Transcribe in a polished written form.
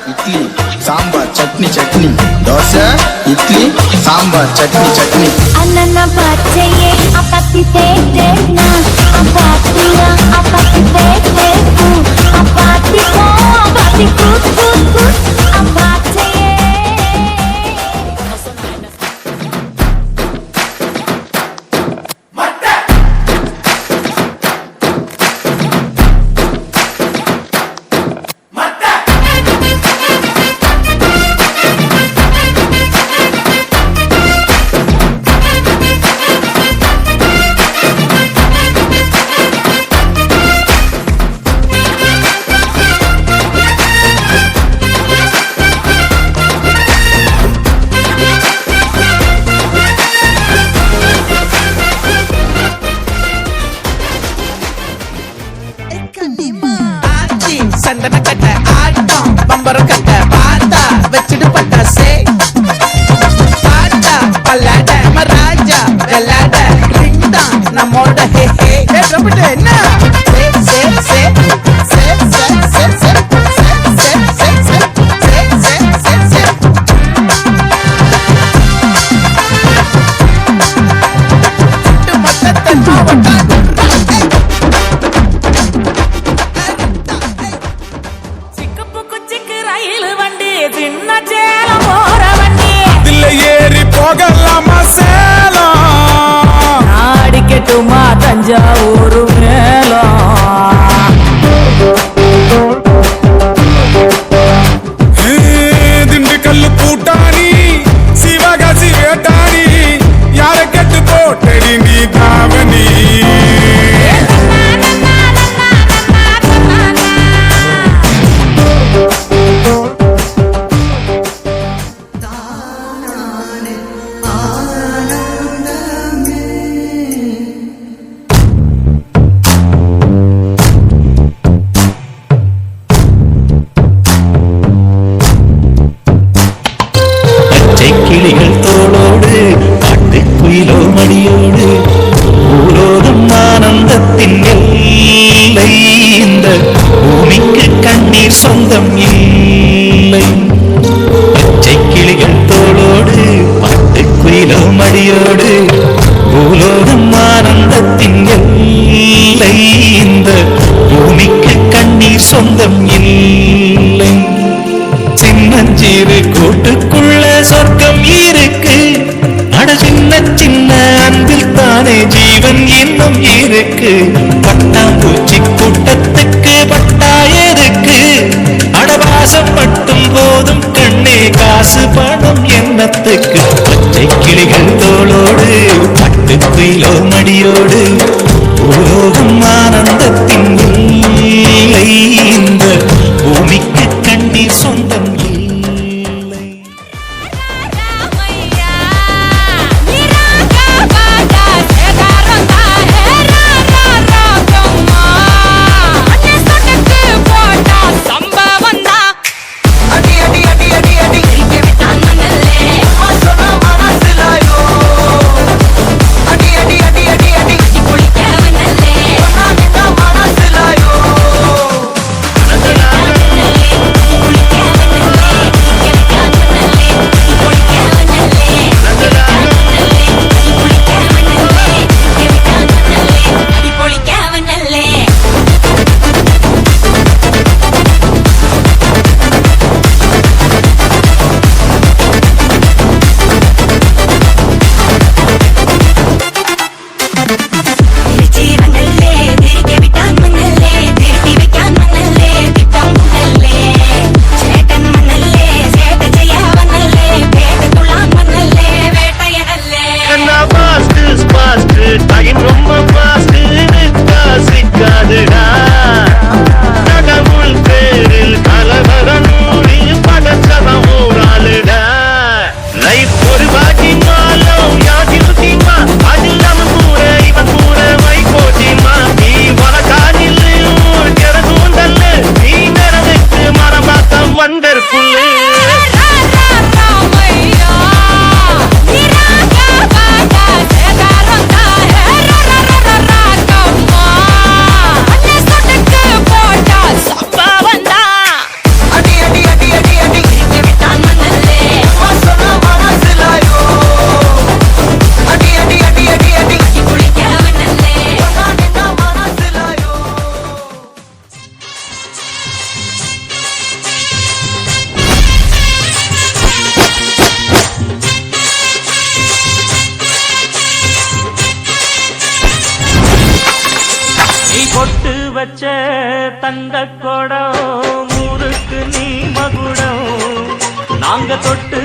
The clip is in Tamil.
இட்லி சாம்பார் சட்னி சட்னி தோசை இட்லி சாம்பார் சட்னி சட்னி அண்ணா பச்சையே அப்பத்தி தேட்டேனா அப்பாத்தியா அப்பத்தி தேட்டேக்கு அப்பாத்தி கோ அப்பாத்தி குட் குட் குட் அப்பாச்சையே சந்தன கட்ட ஆட்டம் பம்பரம் கட்ட பாத்தா வச்சுட்டு பட்டாசே பாட்டா பல்லாட மராஜா வெள்ளாட ரிங் தான் நம்மோட ஹே ஹே என்ன சே சே சே சே சே சே சே சே சே சே சே சே மொத்தத்தை மாவட்டம் போகலாமா சேலம் அடிக்கட்டுமா தஞ்சாவூர் மேலம் திண்டுக்கல்லு கூட்டாணி சிவகாசி வேட்டாணி யார கட்டு போட்டடி நீ தாவணி கிளிகள் தோளோடு காட்டுக்குயிலோ மடியோடு பூலோகம் ஆனந்தத்தின் எல்லை இந்த பூமிக்கு கண்ணீர் சொந்தம் இல்லை பச்சை கிளிகள் தோளோடு பாட்டுக்குயிலோ மடியோடு பூலோகம் ஆனந்தத்தின் எல்லை இந்த பூமிக்கு கண்ணீர் சொந்தம் இல்லை சின்னஞ்சீரு கூட்டுக்குள்ள சொர்க்கம் இருக்கு அட சின்ன சின்ன அன்பில் தானே ஜீவன் இன்னும் இருக்கு பட்டாம்பூச்சி கூட்டத்துக்கு பட்டாயருக்கு அடவாசம் மட்டும் போதும் கண்ணே காசு பணம் எண்ணத்துக்கு பச்சை கிளிகள் தோளோடு பட்டுக்குயிலோ மடியோடு உலோகம் ஆனந்தத்தின் இல்லை இந்த பூமிக்கு கண்ணீர் சொந்தம் அடி அடி அடி அடி அடி குளிக்கவனல்லே வச்ச தங்க குடம் ஊருக்கு நீ மகுடம் நாங்க தொட்டு